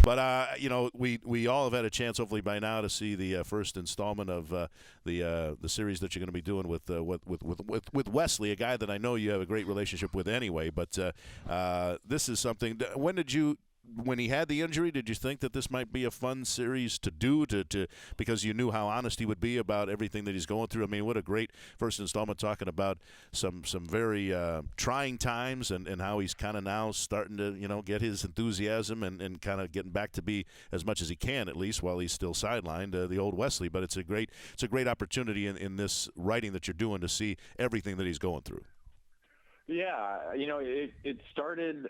But we all have had a chance, hopefully by now, to see the first installment of the series that you're going to be doing with Wesley, a guy that I know you have a great relationship with anyway. But this is something. When he had the injury, did you think that this might be a fun series to do because you knew how honest he would be about everything that he's going through? I mean, what a great first installment talking about some very trying times and how he's kind of now starting to get his enthusiasm and kind of getting back to be as much as he can, at least while he's still sidelined, the old Wesley. But it's a great opportunity in this writing that you're doing to see everything that he's going through. Yeah, it started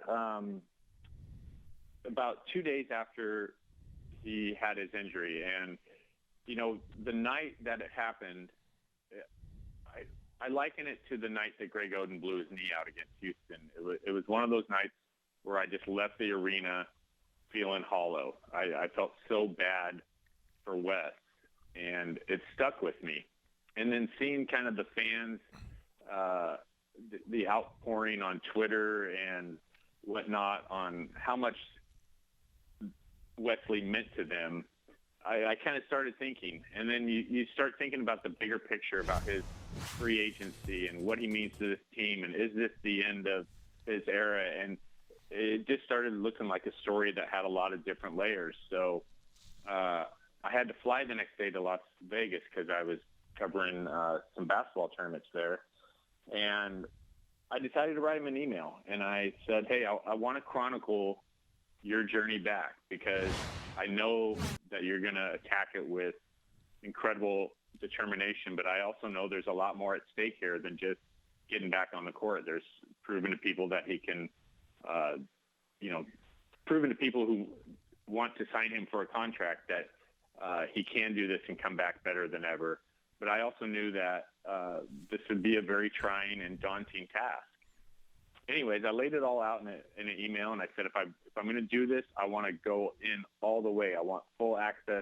about 2 days after he had his injury. And, the night that it happened, I liken it to the night that Greg Oden blew his knee out against Houston. It was one of those nights where I just left the arena feeling hollow. I felt so bad for Wes, and it stuck with me. And then seeing kind of the fans, the outpouring on Twitter and whatnot on how much Wesley meant to them, I kind of started thinking. And then you start thinking about the bigger picture about his free agency and what he means to this team, and is this the end of his era? And it just started looking like a story that had a lot of different layers. So I had to fly the next day to Las Vegas because I was covering some basketball tournaments there. And I decided to write him an email, and I said, hey, I want to chronicle your journey back because I know that you're going to attack it with incredible determination, but I also know there's a lot more at stake here than just getting back on the court. There's proven to people that he can, proven to people who want to sign him for a contract that he can do this and come back better than ever. But I also knew that this would be a very trying and daunting task. Anyways, I laid it all out in an email, and I said, if I'm going to do this, I want to go in all the way. I want full access.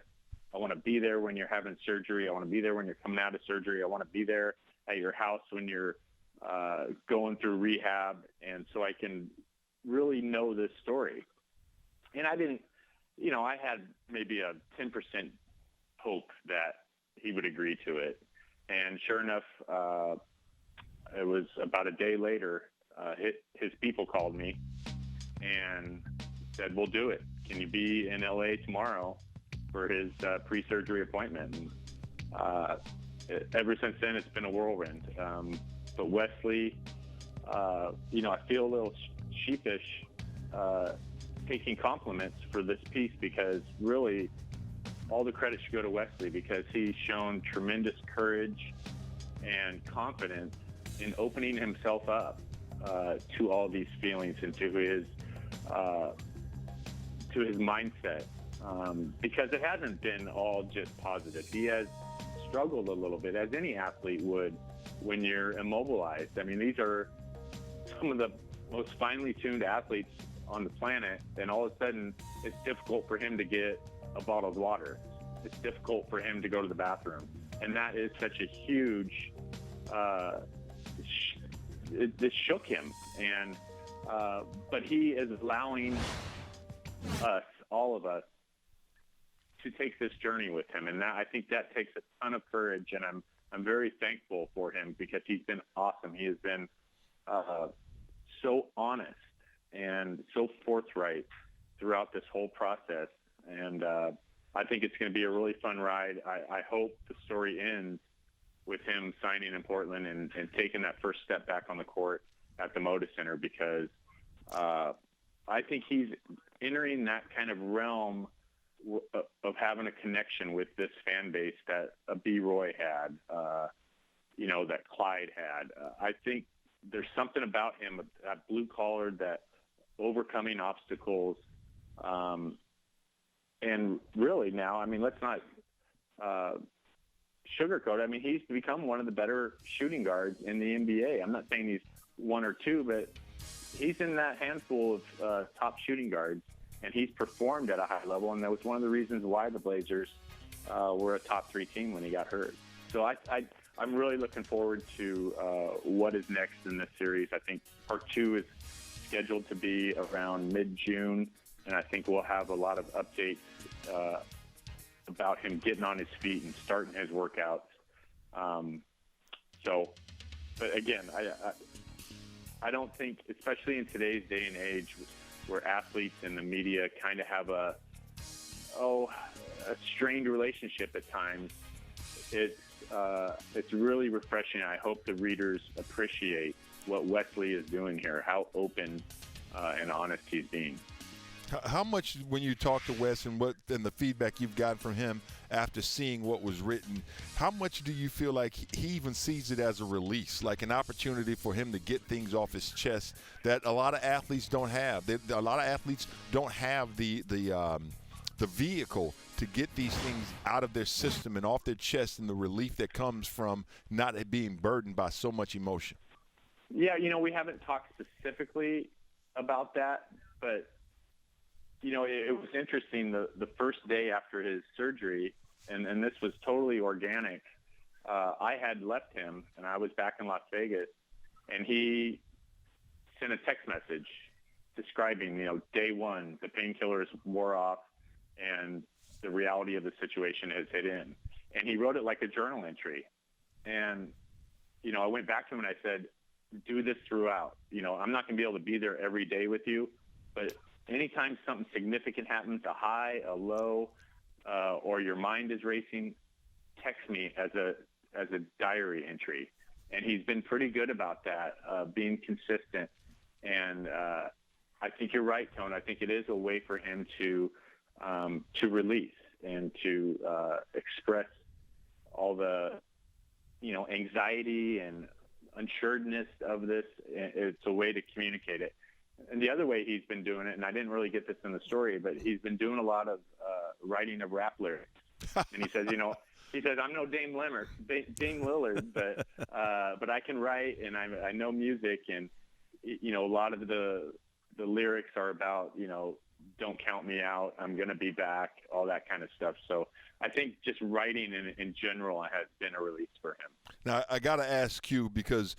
I want to be there when you're having surgery. I want to be there when you're coming out of surgery. I want to be there at your house when you're going through rehab, and so I can really know this story. And I didn't, I had maybe a 10% hope that he would agree to it. And sure enough, it was about a day later, his people called me and said, we'll do it. Can you be in LA tomorrow for his pre-surgery appointment? And ever since then, it's been a whirlwind. But Wesley, I feel a little sheepish taking compliments for this piece because really all the credit should go to Wesley because he's shown tremendous courage and confidence in opening himself up to all these feelings and to his mindset, because it hasn't been all just positive. He has struggled a little bit, as any athlete would, when you're immobilized. I mean, these are some of the most finely tuned athletes on the planet, and all of a sudden, it's difficult for him to get a bottle of water. It's difficult for him to go to the bathroom, and that is such a huge. This shook him, and but he is allowing us, all of us, to take this journey with him, and I think that takes a ton of courage, and I'm very thankful for him because he's been awesome. He has been so honest and so forthright throughout this whole process, and I think it's going to be a really fun ride. I hope the story ends with him signing in Portland and taking that first step back on the court at the Moda Center, because I think he's entering that kind of realm of having a connection with this fan base that B. Roy had, that Clyde had. I think there's something about him, that blue collar, that overcoming obstacles. And really now, I mean, let's not sugarcoat it. I mean, he's become one of the better shooting guards in the NBA. I'm not saying he's one or two, but he's in that handful of top shooting guards, and he's performed at a high level, and that was one of the reasons why the Blazers were a top 3 team when he got hurt. So I'm really looking forward to what is next in this series. I think part 2 is scheduled to be around mid-June, and I think we'll have a lot of updates about him getting on his feet and starting his workouts. But again, I don't think, especially in today's day and age, where athletes and the media kind of have a strained relationship at times, it's really refreshing. I hope the readers appreciate what Wesley is doing here, how open and honest he's being. How much, when you talk to Wes and the feedback you've gotten from him after seeing what was written, how much do you feel like he even sees it as a release, like an opportunity for him to get things off his chest that a lot of athletes don't have? A lot of athletes don't have the vehicle to get these things out of their system and off their chest, and the relief that comes from not being burdened by so much emotion. Yeah, we haven't talked specifically about that, but it was interesting. The first day after his surgery, and this was totally organic, I had left him, and I was back in Las Vegas, and he sent a text message describing, day one, the painkillers wore off, and the reality of the situation has hit in. And he wrote it like a journal entry. And, I went back to him and I said, do this throughout. I'm not going to be able to be there every day with you, but anytime something significant happens, a high, a low, or your mind is racing, text me as a diary entry. And he's been pretty good about that, being consistent. And I think you're right, Tone. I think it is a way for him to release and to express all the, anxiety and unsuredness of this. It's a way to communicate it. And the other way he's been doing it, and I didn't really get this in the story, but he's been doing a lot of writing of rap lyrics. And he says, I'm no Dame Lillard, but I can write, and I know music, and a lot of the lyrics are about, don't count me out, I'm going to be back, all that kind of stuff. So I think just writing in general has been a release for him. Now, I got to ask you, because,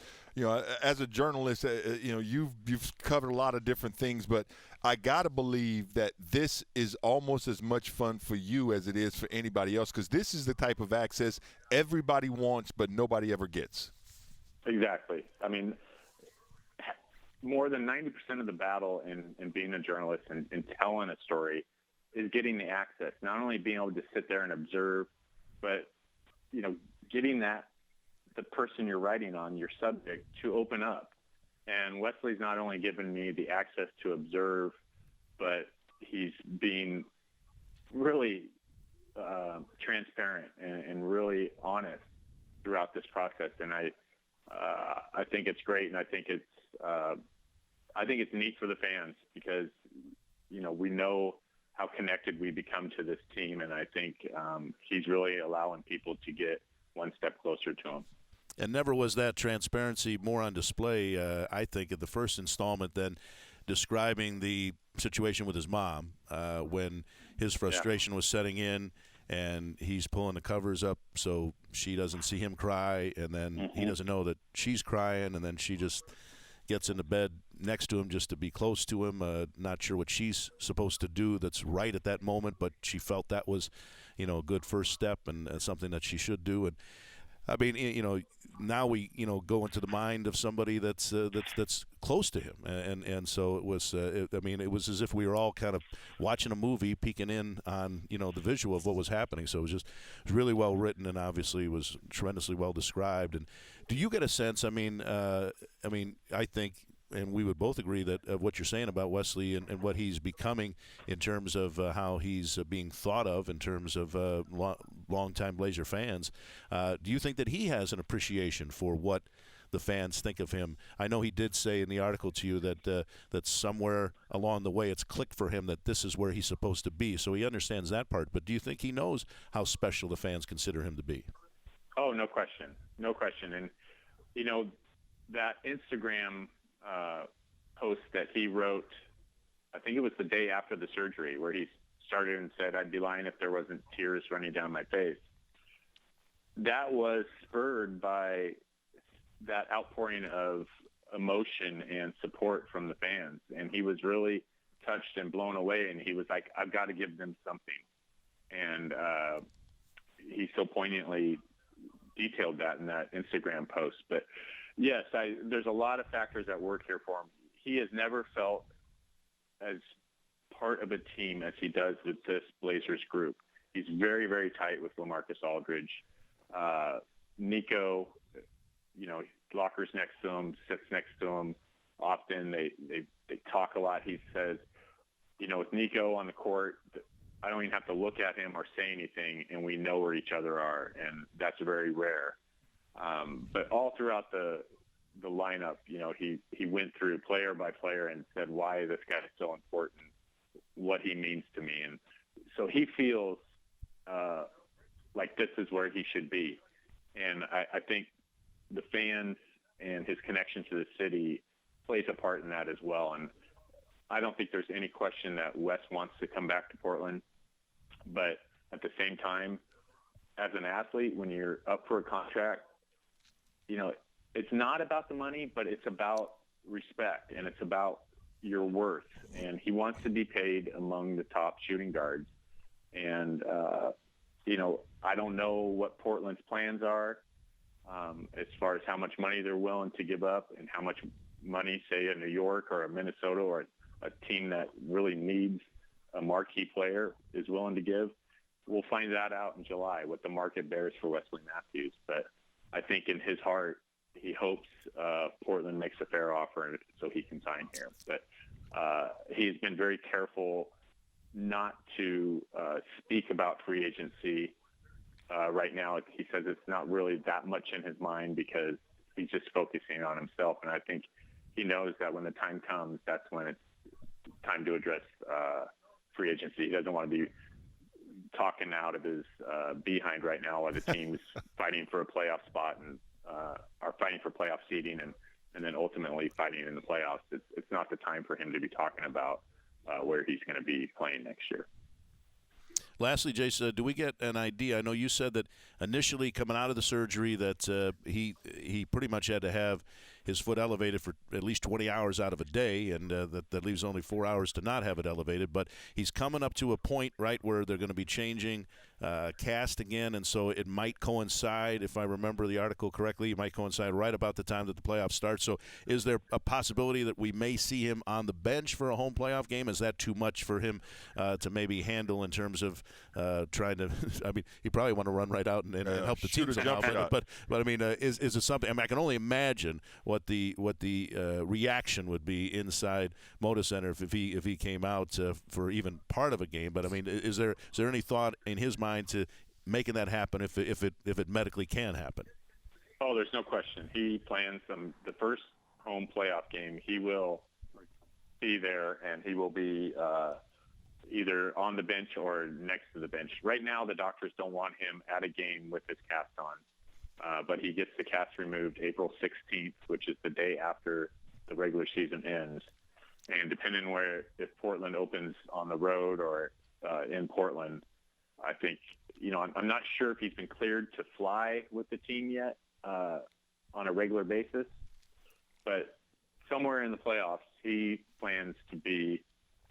as a journalist, you've covered a lot of different things, but I got to believe that this is almost as much fun for you as it is for anybody else, because this is the type of access everybody wants, but nobody ever gets. Exactly. I mean, more than 90% of the battle in being a journalist and telling a story is getting the access, not only being able to sit there and observe, but, getting the person you're writing on, your subject, to open up. And Wesley's not only given me the access to observe, but he's being really transparent and really honest throughout this process. And I think it's great, and I think it's neat for the fans, because we know how connected we become to this team, and I think he's really allowing people to get one step closer to him. And never was that transparency more on display, I think, in the first installment than describing the situation with his mom when his frustration was setting in, and he's pulling the covers up so she doesn't see him cry, and then he doesn't know that she's crying, and then she just gets into bed next to him just to be close to him, not sure what she's supposed to do that's right at that moment, but she felt that was, a good first step and something that she should do. And I mean, now we, go into the mind of somebody that's close to him, and so it was. It was as if we were all kind of watching a movie, peeking in on the visual of what was happening. So it was really well written, and obviously was tremendously well described. And do you get a sense? I think, and we would both agree that of what you're saying about Wesley and what he's becoming in terms of how he's being thought of in terms of longtime Blazer fans. Do you think that he has an appreciation for what the fans think of him? I know he did say in the article to you that somewhere along the way it's clicked for him that this is where he's supposed to be. So he understands that part. But do you think he knows how special the fans consider him to be? Oh, no question. No question. And, that Instagram post that he wrote, I think it was the day after the surgery, where he started and said, I'd be lying if there wasn't tears running down my face. That was spurred by that outpouring of emotion and support from the fans. And he was really touched and blown away, and he was like, I've got to give them something. And he so poignantly detailed that in that Instagram post. But yes, there's a lot of factors at work here for him. He has never felt as part of a team as he does with this Blazers group. He's very, very tight with LaMarcus Aldridge. Nico, lockers next to him, sits next to him. Often they talk a lot. He says, with Nico on the court, I don't even have to look at him or say anything, and we know where each other are, and that's very rare. But all throughout the lineup, he went through player by player and said why this guy is so important, what he means to me. And so he feels like this is where he should be. And I think the fans and his connection to the city plays a part in that as well. And I don't think there's any question that Wes wants to come back to Portland. But at the same time, as an athlete, when you're up for a contract, it's not about the money, but it's about respect, and it's about your worth. And he wants to be paid among the top shooting guards. And, I don't know what Portland's plans are as far as how much money they're willing to give up and how much money, say, a New York or a Minnesota or a team that really needs a marquee player is willing to give. We'll find that out in July, what the market bears for Wesley Matthews. But I think in his heart, he hopes Portland makes a fair offer so he can sign here. But he's been very careful not to speak about free agency right now. He says it's not really that much in his mind because he's just focusing on himself. And I think he knows that when the time comes, that's when it's time to address free agency. He doesn't want to be talking out of his behind right now while the team's fighting for a playoff spot and are fighting for playoff seeding and then ultimately fighting in the playoffs. It's not the time for him to be talking about where he's going to be playing next year. Lastly, Jason, do we get an idea? I know you said that initially coming out of the surgery that he pretty much had to have his foot elevated for at least 20 hours out of a day, and that leaves only 4 hours to not have it elevated. But he's coming up to a point, right, where they're going to be changing cast again, and so it might coincide, if I remember the article correctly, it might coincide right about the time that the playoffs start. So is there a possibility that we may see him on the bench for a home playoff game? Is that too much for him to maybe handle in terms of trying to – I mean, he probably want to run right out and help the team somehow. But I mean, is it something – I mean, I can only imagine what the reaction would be inside Moda Center if he came out for even part of a game. But I mean, is there any thought in his mind to making that happen if it medically can happen? Oh, there's no question. He plans the first home playoff game. He will be there, and he will be either on the bench or next to the bench. Right now, the doctors don't want him at a game with his cast on. But he gets the cast removed April 16th, which is the day after the regular season ends. And depending if Portland opens on the road or in Portland, I think, I'm not sure if he's been cleared to fly with the team yet on a regular basis. But somewhere in the playoffs, he plans to be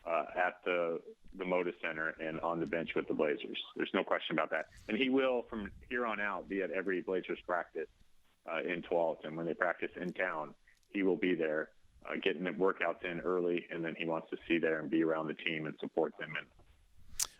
at the Moda Center and on the bench with the Blazers. There's no question about that. And he will, from here on out, be at every Blazers practice in Tualatin. When they practice in town, he will be there getting the workouts in early, and then he wants to see there and be around the team and support them.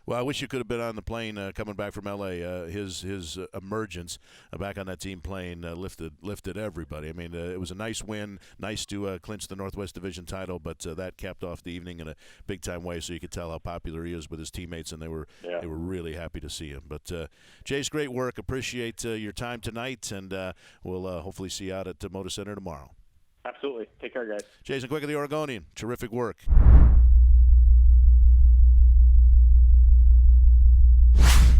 Well, I wish you could have been on the plane coming back from L.A. His emergence back on that team plane lifted everybody. I mean, it was a nice win, nice to clinch the Northwest Division title, but that capped off the evening in a big-time way, so you could tell how popular he is with his teammates, and they were really happy to see him. But, Jace, great work. Appreciate your time tonight, and we'll hopefully see you out at the Moda Center tomorrow. Absolutely. Take care, guys. Jason Quick of the Oregonian. Terrific work.